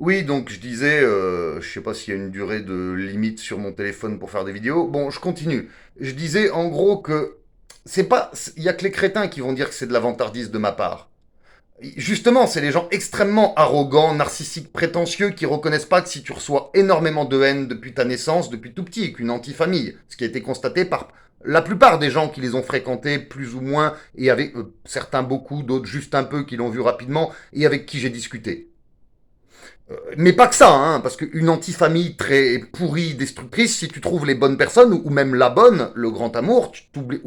Oui, donc je disais, je sais pas s'il y a une durée de limite sur mon téléphone pour faire des vidéos. Bon, je continue. Je disais en gros que c'est pas, il y a que les crétins qui vont dire que c'est de la vantardise de ma part. Justement, c'est les gens extrêmement arrogants, narcissiques, prétentieux qui reconnaissent pas que si tu reçois énormément de haine depuis ta naissance, depuis tout petit, qu'une antifamille, ce qui a été constaté par la plupart des gens qui les ont fréquentés plus ou moins, et avec certains beaucoup, d'autres juste un peu qui l'ont vu rapidement, et avec qui j'ai discuté. Mais pas que ça, hein, parce qu'une antifamille très pourrie, destructrice, si tu trouves les bonnes personnes, ou même la bonne, le grand amour, tu t'oublies,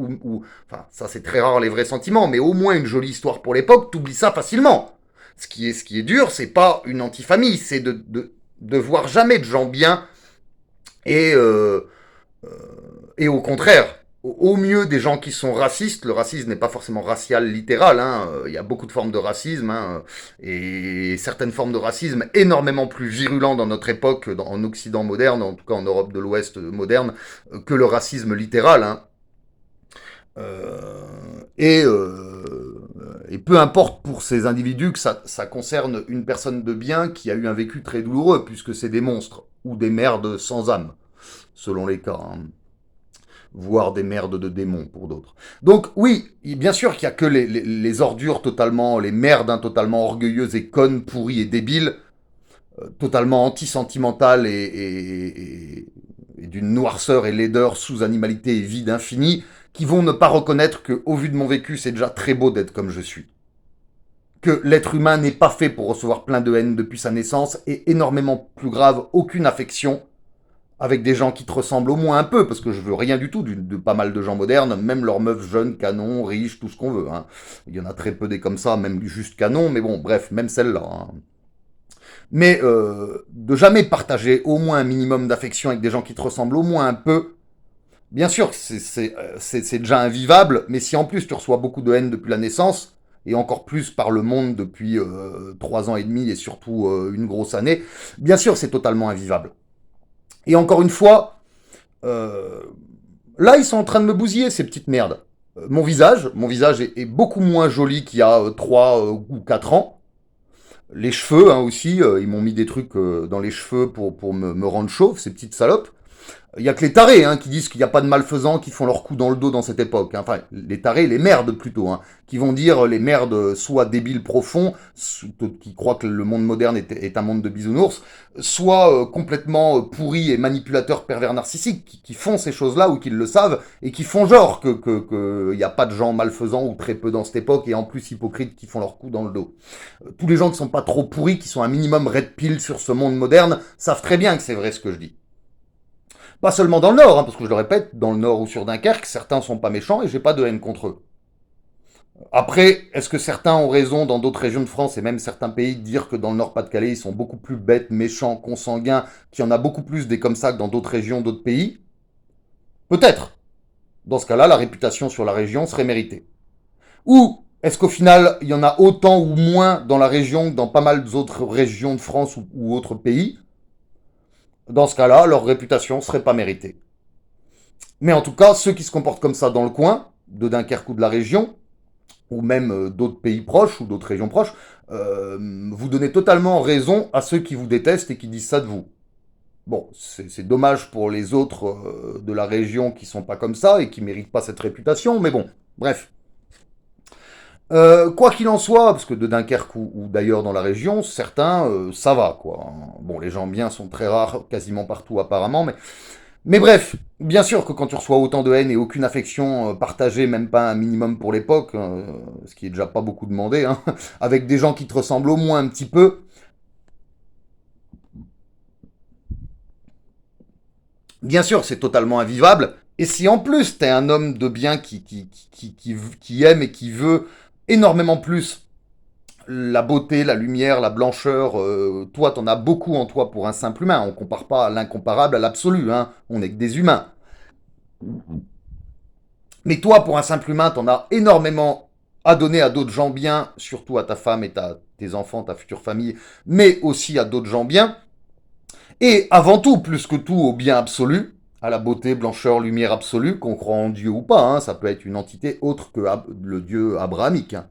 enfin, ça c'est très rare les vrais sentiments, mais au moins une jolie histoire pour l'époque, t'oublies ça facilement. Ce qui est dur, c'est pas une antifamille, c'est de voir jamais de gens bien, et, euh, et au contraire, au mieux des gens qui sont racistes, le racisme n'est pas forcément racial littéral, hein, il y a beaucoup de formes de racisme, hein, et certaines formes de racisme énormément plus virulents dans notre époque, en Occident moderne, en tout cas en Europe de l'Ouest moderne, que le racisme littéral. Hein. Euh, et, euh, et peu importe pour ces individus que ça concerne une personne de bien qui a eu un vécu très douloureux, puisque c'est des monstres, ou des merdes sans âme, selon les cas. Hein, voire des merdes de démons pour d'autres. Donc oui, bien sûr qu'il y a que les ordures totalement, les merdes hein, totalement orgueilleuses et connes, pourries et débiles, totalement anti-sentimentales et d'une noirceur et laideur sous animalité et vide infini, qui vont ne pas reconnaître que, au vu de mon vécu, c'est déjà très beau d'être comme je suis. Que l'être humain n'est pas fait pour recevoir plein de haine depuis sa naissance, et énormément plus grave, aucune affection, avec des gens qui te ressemblent au moins un peu, parce que je veux rien du tout de pas mal de gens modernes, même leurs meufs jeunes, canons, riches, tout ce qu'on veut. Hein. Il y en a très peu des comme ça, même juste canons, mais bon, bref, même celle-là. Hein. Mais de jamais partager au moins un minimum d'affection avec des gens qui te ressemblent au moins un peu, bien sûr, c'est déjà invivable, mais si en plus tu reçois beaucoup de haine depuis la naissance, et encore plus par le monde depuis 3 ans et demi, et surtout une grosse année, bien sûr c'est totalement invivable. Et encore une fois, Euh, là, ils sont en train de me bousiller, ces petites merdes. Mon visage est beaucoup moins joli qu'il y a 3 ou 4 ans. Les cheveux hein, aussi, ils m'ont mis des trucs dans les cheveux pour me rendre chauve, ces petites salopes. Il y a que les tarés hein, qui disent qu'il n'y a pas de malfaisants qui font leur coup dans le dos dans cette époque. Hein. Enfin, les tarés, les merdes plutôt, hein, qui vont dire les merdes soit débiles profonds, qui croient que le monde moderne est un monde de bisounours, soit complètement pourris et manipulateurs pervers narcissiques, qui font ces choses-là ou qui le savent, et qui font genre que y a pas de gens malfaisants ou très peu dans cette époque, et en plus hypocrites qui font leur coup dans le dos. Tous les gens qui sont pas trop pourris, qui sont un minimum red pill sur ce monde moderne, savent très bien que c'est vrai ce que je dis. Pas seulement dans le Nord, hein, parce que je le répète, dans le Nord ou sur Dunkerque, certains sont pas méchants et j'ai pas de haine contre eux. Après, est-ce que certains ont raison dans d'autres régions de France et même certains pays de dire que dans le Nord-Pas-de-Calais, ils sont beaucoup plus bêtes, méchants, consanguins, qu'il y en a beaucoup plus des comme ça que dans d'autres régions, d'autres pays? Peut-être. Dans ce cas-là, la réputation sur la région serait méritée. Ou est-ce qu'au final, il y en a autant ou moins dans la région que dans pas mal d'autres régions de France ou autres pays? Dans ce cas-là, leur réputation serait pas méritée. Mais en tout cas, ceux qui se comportent comme ça dans le coin, de Dunkerque ou de la région, ou même d'autres pays proches ou d'autres régions proches, vous donnez totalement raison à ceux qui vous détestent et qui disent ça de vous. Bon, c'est dommage pour les autres de la région qui sont pas comme ça et qui méritent pas cette réputation, mais bon, bref. Quoi qu'il en soit, parce que de Dunkerque ou d'ailleurs dans la région, certains, ça va, quoi. Bon, les gens bien sont très rares, quasiment partout apparemment, mais bref, bien sûr que quand tu reçois autant de haine et aucune affection partagée, même pas un minimum pour l'époque, ce qui est déjà pas beaucoup demandé, hein, avec des gens qui te ressemblent au moins un petit peu, bien sûr c'est totalement invivable. Et si en plus t'es un homme de bien qui aime et qui veut énormément plus la beauté, la lumière, la blancheur, toi t'en as beaucoup en toi pour un simple humain, on compare pas l'incomparable à l'absolu, hein, on est que des humains. Mais toi, pour un simple humain, t'en as énormément à donner à d'autres gens bien, surtout à ta femme et tes enfants, ta future famille, mais aussi à d'autres gens bien. Et avant tout, plus que tout, au bien absolu, à la beauté, blancheur, lumière absolue, qu'on croit en Dieu ou pas, hein, ça peut être une entité autre que le Dieu abrahamique. Hein.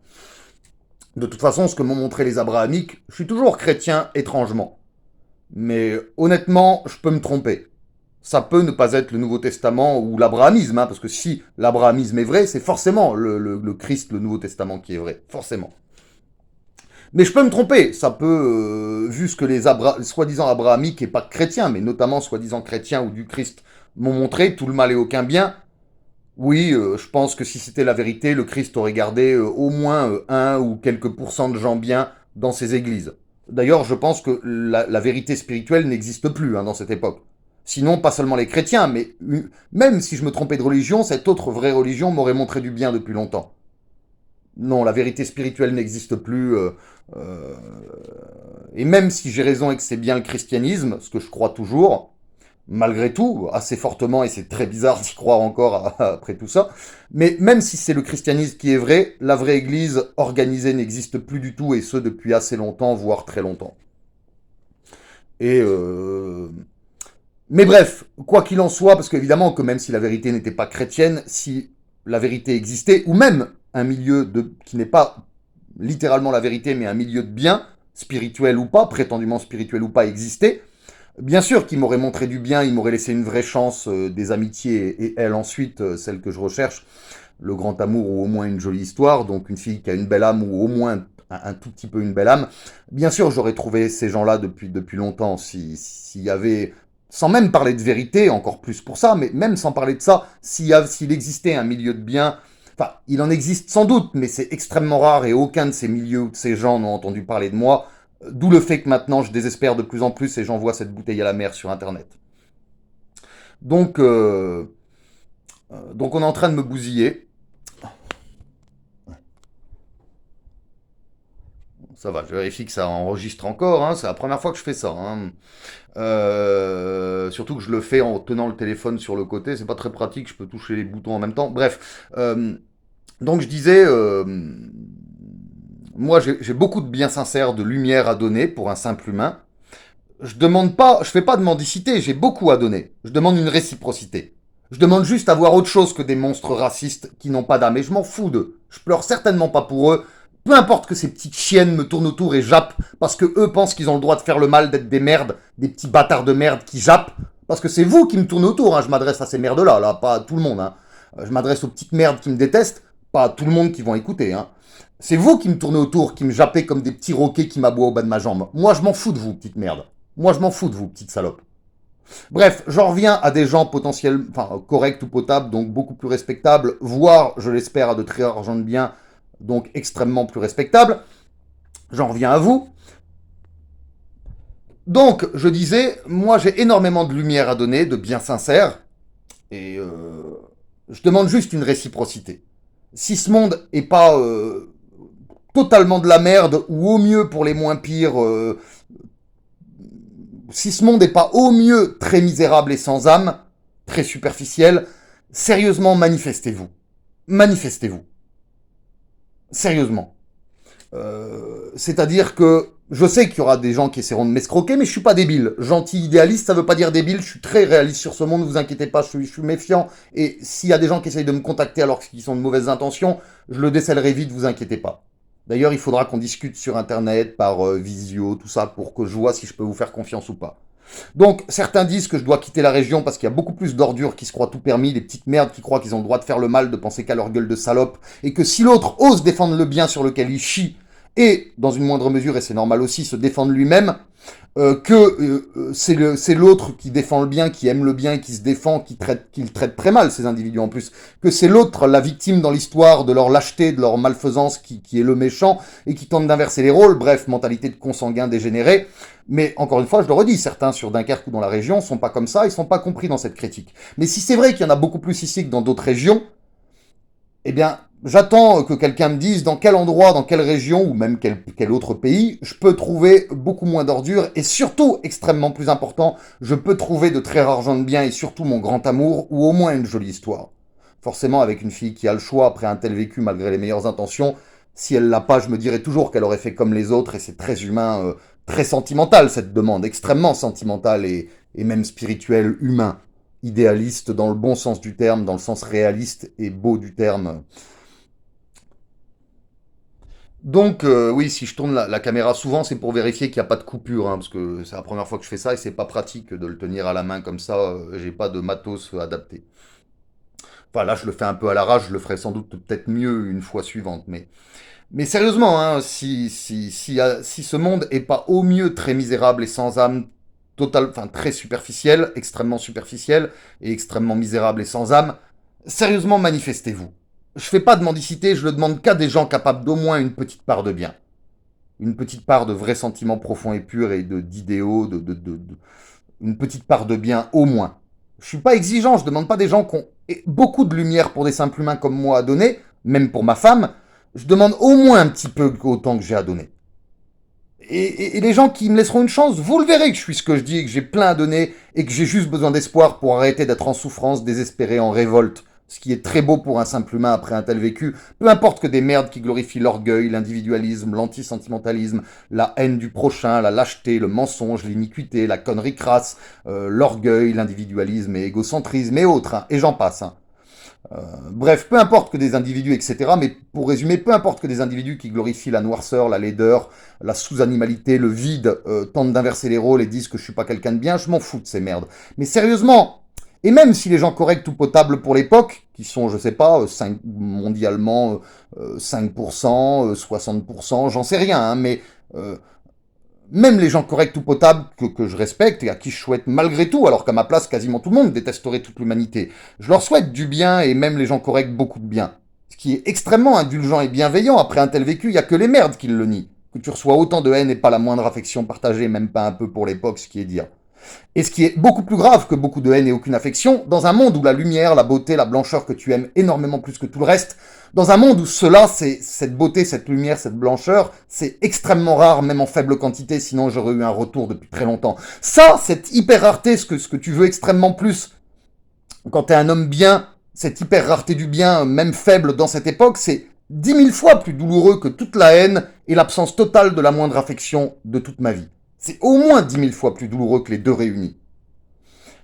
De toute façon, ce que m'ont montré les abrahamiques, je suis toujours chrétien étrangement. Mais honnêtement, je peux me tromper. Ça peut ne pas être le Nouveau Testament ou l'abrahamisme, hein, parce que si l'abrahamisme est vrai, c'est forcément le Christ, le Nouveau Testament qui est vrai, forcément. Mais je peux me tromper, ça peut, vu ce que les soi-disant abrahamiques et pas chrétiens, mais notamment soi-disant chrétiens ou du Christ m'ont montré, tout le mal et aucun bien. Oui, je pense que si c'était la vérité, le Christ aurait gardé au moins 1 ou quelques pourcents de gens bien dans ses églises. D'ailleurs, je pense que la vérité spirituelle n'existe plus hein, dans cette époque. Sinon, pas seulement les chrétiens, mais même si je me trompais de religion, cette autre vraie religion m'aurait montré du bien depuis longtemps. Non, la vérité spirituelle n'existe plus. Euh, et même si j'ai raison et que c'est bien le christianisme, ce que je crois toujours, malgré tout, assez fortement, et c'est très bizarre d'y croire encore après tout ça, mais même si c'est le christianisme qui est vrai, la vraie église organisée n'existe plus du tout, et ce depuis assez longtemps, voire très longtemps. Et mais bref, quoi qu'il en soit, parce qu'évidemment que même si la vérité n'était pas chrétienne, si la vérité existait, ou même un milieu qui n'est pas littéralement la vérité, mais un milieu de bien, spirituel ou pas, prétendument spirituel ou pas, existait, bien sûr qu'il m'aurait montré du bien, il m'aurait laissé une vraie chance, des amitiés, et elle ensuite, celle que je recherche, le grand amour ou au moins une jolie histoire, donc une fille qui a une belle âme ou au moins un tout petit peu une belle âme. Bien sûr, j'aurais trouvé ces gens-là depuis longtemps, s'il y avait, sans même parler de vérité, encore plus pour ça, mais même sans parler de ça, s'il existait un milieu de bien, enfin, il en existe sans doute, mais c'est extrêmement rare et aucun de ces milieux ou de ces gens n'ont entendu parler de moi, d'où le fait que maintenant je désespère de plus en plus et j'envoie cette bouteille à la mer sur Internet. Donc, donc on est en train de me bousiller. Ça va, je vérifie que ça enregistre encore, hein, c'est la première fois que je fais ça. Hein. Surtout que je le fais en tenant le téléphone sur le côté, c'est pas très pratique, je peux toucher les boutons en même temps. Bref, donc je disais, moi j'ai beaucoup de biens sincères, de lumière à donner pour un simple humain. Je demande pas, je fais pas de mendicité, j'ai beaucoup à donner. Je demande une réciprocité. Je demande juste à voir autre chose que des monstres racistes qui n'ont pas d'âme. Et je m'en fous d'eux. Je pleure certainement pas pour eux. Peu importe que ces petites chiennes me tournent autour et jappent parce que eux pensent qu'ils ont le droit de faire le mal, d'être des merdes, des petits bâtards de merde qui jappent. Parce que c'est vous qui me tournez autour. Hein. Je m'adresse à ces merdes-là, là, pas à tout le monde. Hein. Je m'adresse aux petites merdes qui me détestent, pas à tout le monde qui vont écouter. Hein. C'est vous qui me tournez autour, qui me jappez comme des petits roquets qui m'aboient au bas de ma jambe. Moi, je m'en fous de vous, petite merde. Moi, je m'en fous de vous, petite salope. Bref, j'en reviens à des gens potentiels, enfin, corrects ou potables, donc beaucoup plus respectables, voire, je l'espère, à de très rares gens de bien, donc extrêmement plus respectables. J'en reviens à vous. Donc, je disais, moi, j'ai énormément de lumière à donner, de bien sincère, et je demande juste une réciprocité. Si ce monde est pas totalement de la merde, ou au mieux pour les moins pires, si ce monde n'est pas au mieux très misérable et sans âme, très superficiel, sérieusement, manifestez-vous. Manifestez-vous. Sérieusement. C'est-à-dire que je sais qu'il y aura des gens qui essaieront de m'escroquer, mais je suis pas débile. Gentil idéaliste, ça veut pas dire débile. Je suis très réaliste sur ce monde, vous inquiétez pas, je suis méfiant. Et s'il y a des gens qui essayent de me contacter alors qu'ils sont de mauvaises intentions, je le décèlerai vite, vous inquiétez pas. D'ailleurs, il faudra qu'on discute sur Internet, par visio, tout ça, pour que je vois si je peux vous faire confiance ou pas. Donc, certains disent que je dois quitter la région parce qu'il y a beaucoup plus d'ordures qui se croient tout permis, des petites merdes qui croient qu'ils ont le droit de faire le mal, de penser qu'à leur gueule de salope, et que si l'autre ose défendre le bien sur lequel il chie, et, dans une moindre mesure, et c'est normal aussi, se défendre lui-même, c'est l'autre qui défend le bien, qui aime le bien, qui se défend, qui le traite très mal, ces individus en plus, que c'est l'autre, la victime dans l'histoire de leur lâcheté, de leur malfaisance, qui est le méchant, et qui tente d'inverser les rôles, bref, mentalité de consanguin dégénéré. Mais encore une fois, je le redis, certains sur Dunkerque ou dans la région sont pas comme ça, ils sont pas compris dans cette critique. Mais si c'est vrai qu'il y en a beaucoup plus ici que dans d'autres régions, eh bien, j'attends que quelqu'un me dise dans quel endroit, dans quelle région, ou même quel autre pays, je peux trouver beaucoup moins d'ordures, et surtout, extrêmement plus important, je peux trouver de très rares gens de bien, et surtout mon grand amour, ou au moins une jolie histoire. Forcément, avec une fille qui a le choix après un tel vécu, malgré les meilleures intentions, si elle l'a pas, je me dirais toujours qu'elle aurait fait comme les autres, et c'est très humain, très sentimental cette demande, extrêmement sentimentale, et même spirituel, humain, idéaliste dans le bon sens du terme, dans le sens réaliste et beau du terme. Donc, oui, si je tourne la caméra souvent, c'est pour vérifier qu'il n'y a pas de coupure, hein, parce que c'est la première fois que je fais ça et c'est pas pratique de le tenir à la main comme ça. J'ai pas de matos adapté. Enfin, là, je le fais un peu à l'arrache, je le ferai sans doute peut-être mieux une fois suivante. Mais sérieusement, hein, si ce monde est pas au mieux très misérable et sans âme, total, enfin très superficiel et extrêmement misérable et sans âme, sérieusement, manifestez-vous. Je fais pas de mendicité, je le demande qu'à des gens capables d'au moins une petite part de bien. Une petite part de vrais sentiments profonds et purs et d'idéaux, une petite part de bien au moins. Je suis pas exigeant, je demande pas des gens qui ont beaucoup de lumière pour des simples humains comme moi à donner, même pour ma femme, je demande au moins un petit peu autant que j'ai à donner. Et les gens qui me laisseront une chance, vous le verrez que je suis ce que je dis, et que j'ai plein à donner, et que j'ai juste besoin d'espoir pour arrêter d'être en souffrance, désespéré, en révolte. Ce qui est très beau pour un simple humain après un tel vécu. Peu importe que des merdes qui glorifient l'orgueil, l'individualisme, l'antisentimentalisme, la haine du prochain, la lâcheté, le mensonge, l'iniquité, la connerie crasse, l'orgueil, l'individualisme et égocentrisme et autres, hein, et j'en passe. Hein. Bref, peu importe que des individus, etc. Mais pour résumer, peu importe que des individus qui glorifient la noirceur, la laideur, la sous-animalité, le vide, tentent d'inverser les rôles et disent que je suis pas quelqu'un de bien, je m'en fous de ces merdes. Mais sérieusement, et même si les gens corrects ou potables pour l'époque, qui sont, je sais pas, 5, mondialement 5%, 60%, j'en sais rien, hein, mais même les gens corrects ou potables que je respecte et à qui je souhaite malgré tout, alors qu'à ma place, quasiment tout le monde détesterait toute l'humanité, je leur souhaite du bien et même les gens corrects beaucoup de bien. Ce qui est extrêmement indulgent et bienveillant après un tel vécu, il n'y a que les merdes qui le nient. Que tu reçois autant de haine et pas la moindre affection partagée, même pas un peu pour l'époque, ce qui est dire. Et ce qui est beaucoup plus grave que beaucoup de haine et aucune affection, dans un monde où la lumière, la beauté, la blancheur que tu aimes énormément plus que tout le reste, dans un monde où cela, c'est cette beauté, cette lumière, cette blancheur, c'est extrêmement rare, même en faible quantité, sinon j'aurais eu un retour depuis très longtemps. Ça, cette hyper rareté, ce que tu veux extrêmement plus quand t'es un homme bien, cette hyper rareté du bien, même faible dans cette époque, c'est 10 000 fois plus douloureux que toute la haine et l'absence totale de la moindre affection de toute ma vie. C'est au moins 10 000 fois plus douloureux que les deux réunis.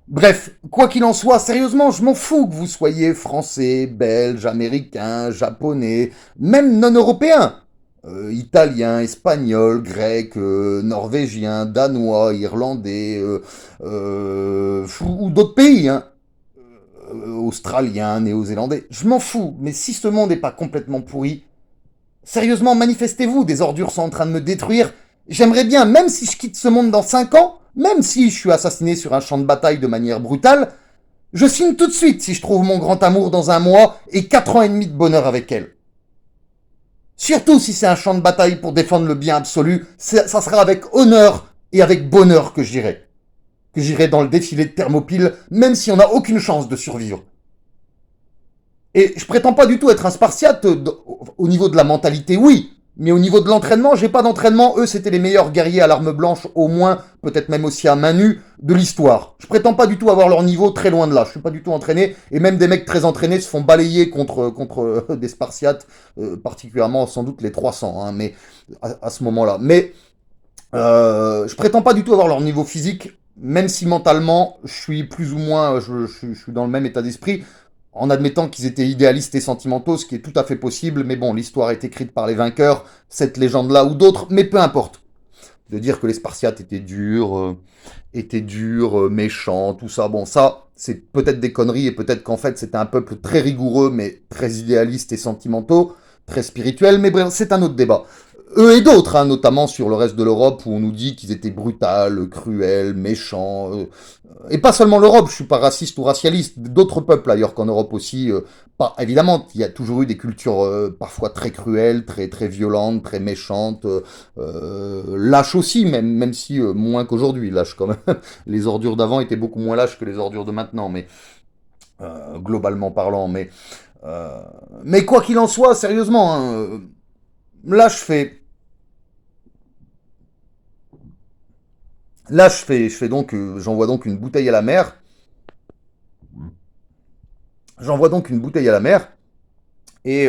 Bref, quoi qu'il en soit, sérieusement, je m'en fous que vous soyez français, belge, américain, japonais, même non européen. Italien, espagnol, grec, norvégien, danois, irlandais, ou d'autres pays, hein. Australien, néo-zélandais. Je m'en fous, mais si ce monde n'est pas complètement pourri, sérieusement, manifestez-vous, des ordures sont en train de me détruire. J'aimerais bien, même si je quitte ce monde dans 5 ans, même si je suis assassiné sur un champ de bataille de manière brutale, je signe tout de suite si je trouve mon grand amour dans un mois et 4 ans et demi de bonheur avec elle. Surtout si c'est un champ de bataille pour défendre le bien absolu, ça sera avec honneur et avec bonheur que j'irai. Que j'irai dans le défilé de Thermopyles, même si on n'a aucune chance de survivre. Et je prétends pas du tout être un spartiate au niveau de la mentalité, oui. Mais au niveau de l'entraînement, j'ai pas d'entraînement. Eux, c'était les meilleurs guerriers à l'arme blanche, au moins, peut-être même aussi à main nue, de l'histoire. Je prétends pas du tout avoir leur niveau, très loin de là. Je suis pas du tout entraîné. Et même des mecs très entraînés se font balayer contre des spartiates, particulièrement sans doute les 300, hein, mais à ce moment-là. Mais je prétends pas du tout avoir leur niveau physique, même si mentalement, je suis plus ou moins, je suis dans le même état d'esprit en admettant qu'ils étaient idéalistes et sentimentaux, ce qui est tout à fait possible, mais bon, l'histoire est écrite par les vainqueurs, cette légende-là ou d'autres, mais peu importe. De dire que les Spartiates étaient durs, méchants, tout ça, bon, ça, c'est peut-être des conneries, et peut-être qu'en fait, c'était un peuple très rigoureux, mais très idéaliste et sentimentaux, très spirituel, mais bref, c'est un autre débat. Eux et d'autres, hein, notamment sur le reste de l'Europe, où on nous dit qu'ils étaient brutals, cruels, méchants, et pas seulement l'Europe, je suis pas raciste ou racialiste, d'autres peuples ailleurs qu'en Europe aussi. Pas, évidemment, il y a toujours eu des cultures parfois très cruelles, très très violentes, très méchantes, lâches aussi, même si moins qu'aujourd'hui, lâches quand même. Les ordures d'avant étaient beaucoup moins lâches que les ordures de maintenant, mais globalement parlant. Euh, mais quoi qu'il en soit, sérieusement, hein, là je fais, je fais donc, j'envoie donc une bouteille à la mer. J'envoie donc une bouteille à la mer. Et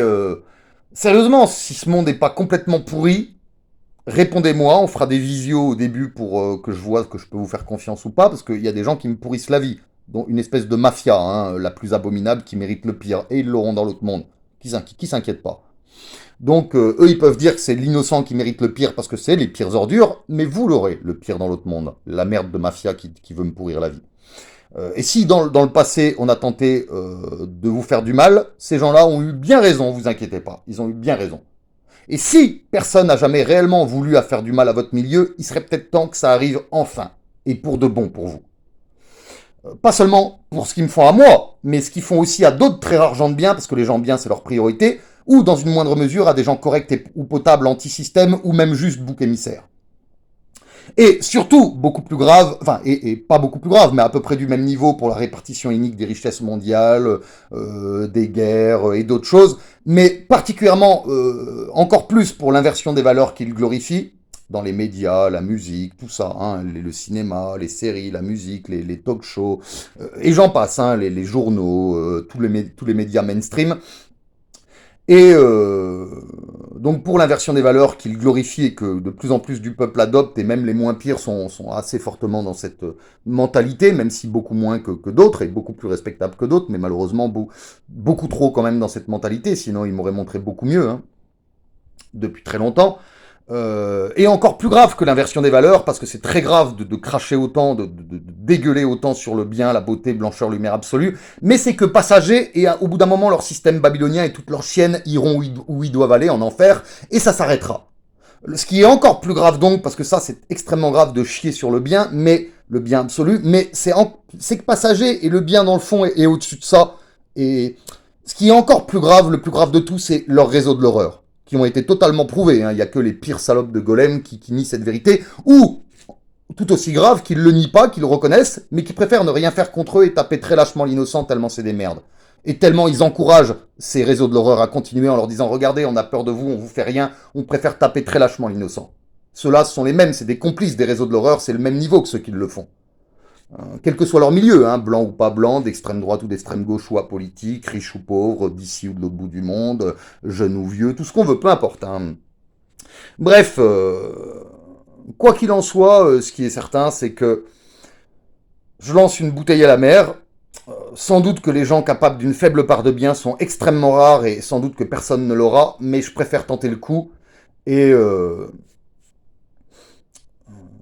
sérieusement, si ce monde n'est pas complètement pourri, répondez-moi. On fera des visios au début pour que je vois que je peux vous faire confiance ou pas, parce qu'il y a des gens qui me pourrissent la vie, dont une espèce de mafia, hein, la plus abominable, qui mérite le pire, et ils l'auront dans l'autre monde. Qui s'inquiète pas. Donc eux, ils peuvent dire que c'est l'innocent qui mérite le pire parce que c'est les pires ordures, mais vous l'aurez, le pire dans l'autre monde, la merde de mafia qui veut me pourrir la vie. Et si dans le passé, on a tenté de vous faire du mal, ces gens-là ont eu bien raison, vous inquiétez pas, ils ont eu bien raison. Et si personne n'a jamais réellement voulu à faire du mal à votre milieu, il serait peut-être temps que ça arrive enfin, et pour de bon pour vous. Pas seulement pour ce qu'ils me font à moi, mais ce qu'ils font aussi à d'autres très rares gens de bien, parce que les gens bien c'est leur priorité, ou dans une moindre mesure à des gens corrects ou potables anti-système, ou même juste bouc émissaires. Et surtout, beaucoup plus grave, enfin, et pas beaucoup plus grave, mais à peu près du même niveau pour la répartition inique des richesses mondiales, des guerres et d'autres choses, mais particulièrement, encore plus pour l'inversion des valeurs qu'ils glorifient, dans les médias, la musique, tout ça, hein, le cinéma, les séries, la musique, les talk shows, et j'en passe, hein, les journaux, tous les médias mainstream. Et donc pour l'inversion des valeurs qu'il glorifie et que de plus en plus du peuple adopte, et même les moins pires sont assez fortement dans cette mentalité, même si beaucoup moins que d'autres, et beaucoup plus respectables que d'autres, mais malheureusement beaucoup trop quand même dans cette mentalité, sinon ils m'auraient montré beaucoup mieux, hein, depuis très longtemps. Et encore plus grave que l'inversion des valeurs, parce que c'est très grave de cracher autant, de dégueuler autant sur le bien, la beauté, blancheur, lumière absolue, mais c'est que passagers, et au bout d'un moment, leur système babylonien et toutes leurs chiennes iront où ils doivent aller, en enfer, et ça s'arrêtera. Ce qui est encore plus grave donc, parce que ça c'est extrêmement grave de chier sur le bien, mais le bien absolu, mais c'est que passager, et le bien dans le fond est au-dessus de ça, et ce qui est encore plus grave, le plus grave de tout, c'est leur réseau de l'horreur qui ont été totalement prouvés. Hein. Il n'y a que les pires salopes de Golem qui nient cette vérité, ou, tout aussi grave, qu'ils le nient pas, qu'ils le reconnaissent, mais qui préfèrent ne rien faire contre eux et taper très lâchement l'innocent tellement c'est des merdes. Et tellement ils encouragent ces réseaux de l'horreur à continuer en leur disant « Regardez, on a peur de vous, on vous fait rien, on préfère taper très lâchement l'innocent. » Ceux-là, ce sont les mêmes, c'est des complices des réseaux de l'horreur, c'est le même niveau que ceux qui le font. Quel que soit leur milieu, hein, blanc ou pas blanc, d'extrême droite ou d'extrême gauche ou apolitique, riche ou pauvre, d'ici ou de l'autre bout du monde, jeune ou vieux, tout ce qu'on veut, peu importe. Hein. Bref, quoi qu'il en soit, ce qui est certain, c'est que je lance une bouteille à la mer. Sans doute que les gens capables d'une faible part de bien sont extrêmement rares et sans doute que personne ne l'aura, mais je préfère tenter le coup. Et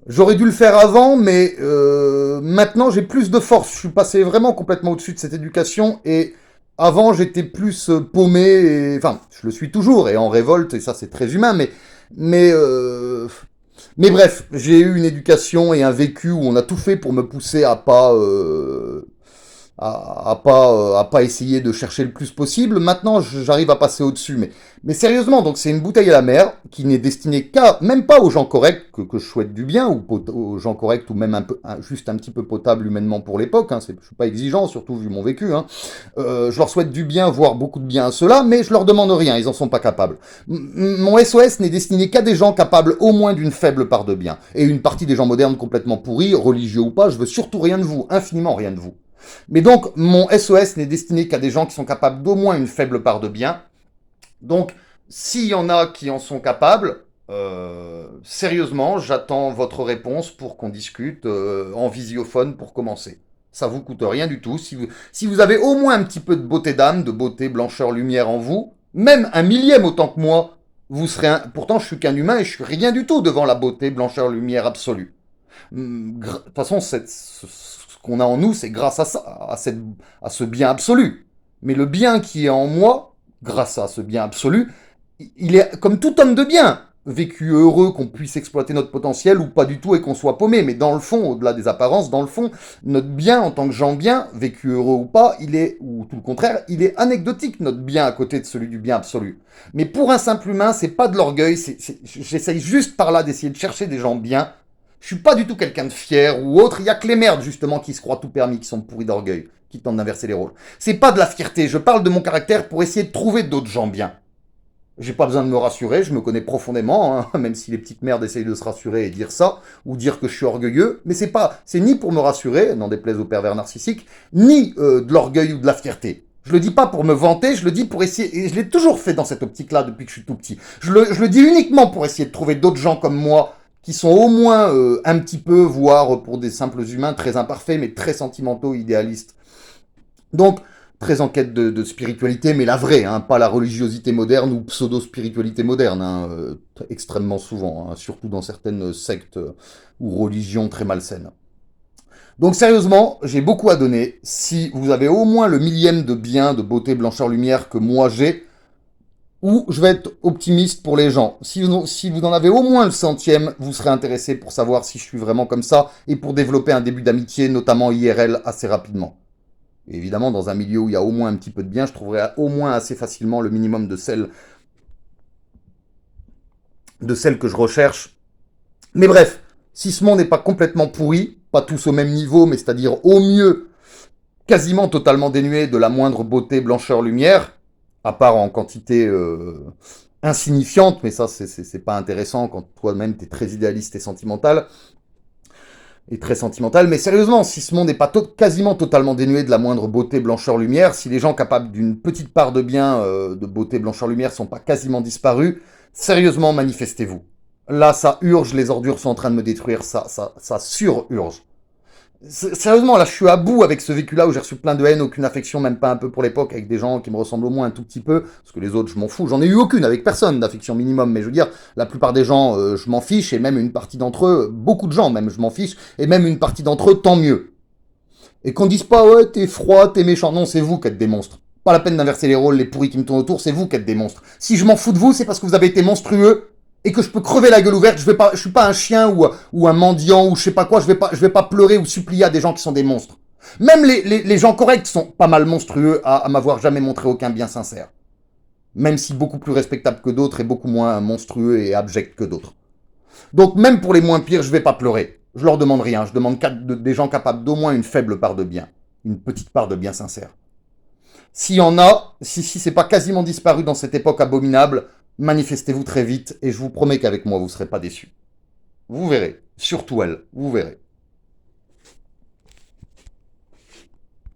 j'aurais dû le faire avant, mais maintenant j'ai plus de force. Je suis passé vraiment complètement au-dessus de cette éducation et avant j'étais plus paumé, et, enfin je le suis toujours et en révolte et ça c'est très humain, mais, mais bref, j'ai eu une éducation et un vécu où on a tout fait pour me pousser à pas à pas essayer de chercher le plus possible. Maintenant, j'arrive à passer au-dessus. Mais sérieusement, donc c'est une bouteille à la mer qui n'est destinée même pas aux gens corrects que je souhaite du bien, ou aux gens corrects, ou même juste un petit peu potable humainement pour l'époque. Hein, je suis pas exigeant, surtout vu mon vécu. Hein. Je leur souhaite du bien, voire beaucoup de bien à ceux-là, mais je leur demande rien, ils en sont pas capables. Mon SOS n'est destiné qu'à des gens capables au moins d'une faible part de bien. Et une partie des gens modernes complètement pourris, religieux ou pas, je veux surtout rien de vous, infiniment rien de vous. Mais donc, mon SOS n'est destiné qu'à des gens qui sont capables d'au moins une faible part de bien. Donc, s'il y en a qui en sont capables, sérieusement, j'attends votre réponse pour qu'on discute en visiophone pour commencer. Ça vous coûte rien du tout. Si vous avez au moins un petit peu de beauté d'âme, de beauté, blancheur, lumière en vous, même un millième autant que moi, vous serez pourtant, je suis qu'un humain et je suis rien du tout devant la beauté, blancheur, lumière absolue. De toute façon, ce qu'on a en nous, c'est grâce à ça, à ce bien absolu. Mais le bien qui est en moi, grâce à ce bien absolu, il est comme tout homme de bien, vécu heureux, qu'on puisse exploiter notre potentiel ou pas du tout et qu'on soit paumé. Mais dans le fond, au-delà des apparences, dans le fond, notre bien en tant que gens bien, vécu heureux ou pas, ou tout le contraire, il est anecdotique, notre bien à côté de celui du bien absolu. Mais pour un simple humain, c'est pas de l'orgueil, j'essaye juste par là d'essayer de chercher des gens bien. Je suis pas du tout quelqu'un de fier ou autre. Il y a que les merdes, justement, qui se croient tout permis, qui sont pourris d'orgueil, qui tentent d'inverser les rôles. C'est pas de la fierté. Je parle de mon caractère pour essayer de trouver d'autres gens bien. J'ai pas besoin de me rassurer, je me connais profondément, hein, même si les petites merdes essayent de se rassurer et dire ça, ou dire que je suis orgueilleux, mais c'est ni pour me rassurer, n'en déplaise aux pervers narcissiques, ni de l'orgueil ou de la fierté. Je le dis pas pour me vanter, je le dis pour essayer, et je l'ai toujours fait dans cette optique-là depuis que je suis tout petit. Je le dis uniquement pour essayer de trouver d'autres gens comme moi, qui sont au moins un petit peu, voire pour des simples humains très imparfaits, mais très sentimentaux, idéalistes. Donc, très en quête de spiritualité, mais la vraie, hein, pas la religiosité moderne ou pseudo-spiritualité moderne, hein, extrêmement souvent, hein, surtout dans certaines sectes ou religions très malsaines. Donc sérieusement, j'ai beaucoup à donner. Si vous avez au moins le millième de bien, de beauté, blancheur, lumière que moi j'ai, ou je vais être optimiste pour les gens. Si vous en avez au moins le centième, vous serez intéressé pour savoir si je suis vraiment comme ça et pour développer un début d'amitié, notamment IRL, assez rapidement. Et évidemment, dans un milieu où il y a au moins un petit peu de bien, je trouverai au moins assez facilement le minimum de celles que je recherche. Mais bref, si ce monde n'est pas complètement pourri, pas tous au même niveau, mais c'est-à-dire au mieux quasiment totalement dénué de la moindre beauté, blancheur, lumière, à part en quantité insignifiante, mais ça c'est pas intéressant quand toi-même t'es très idéaliste et sentimental, mais sérieusement, si ce monde n'est pas quasiment totalement dénué de la moindre beauté, blancheur, lumière, si les gens capables d'une petite part de bien, de beauté, blancheur, lumière, sont pas quasiment disparus, sérieusement, manifestez-vous. Là, ça urge, les ordures sont en train de me détruire, ça sururge. Sérieusement, là, je suis à bout avec ce vécu-là où j'ai reçu plein de haine, aucune affection, même pas un peu pour l'époque, avec des gens qui me ressemblent au moins un tout petit peu, parce que les autres, je m'en fous. J'en ai eu aucune avec personne d'affection minimum, mais je veux dire, la plupart des gens, je m'en fiche, et même une partie d'entre eux, beaucoup de gens même, je m'en fiche, et même une partie d'entre eux, tant mieux. Et qu'on dise pas, ouais, t'es froid, t'es méchant. Non, c'est vous qui êtes des monstres. Pas la peine d'inverser les rôles, les pourris qui me tournent autour, c'est vous qui êtes des monstres. Si je m'en fous de vous, c'est parce que vous avez été monstrueux et que je peux crever la gueule ouverte. Je suis pas un chien ou un mendiant ou je sais pas quoi. Je vais pas pleurer ou supplier à des gens qui sont des monstres. Même les gens corrects sont pas mal monstrueux à m'avoir jamais montré aucun bien sincère. Même si beaucoup plus respectables que d'autres et beaucoup moins monstrueux et abjects que d'autres. Donc même pour les moins pires, je vais pas pleurer. Je leur demande rien. Je demande des gens capables d'au moins une faible part de bien. Une petite part de bien sincère. S'il y en a, si c'est pas quasiment disparu dans cette époque abominable, manifestez-vous très vite et je vous promets qu'avec moi, vous serez pas déçus. Vous verrez. Surtout elle. Vous verrez.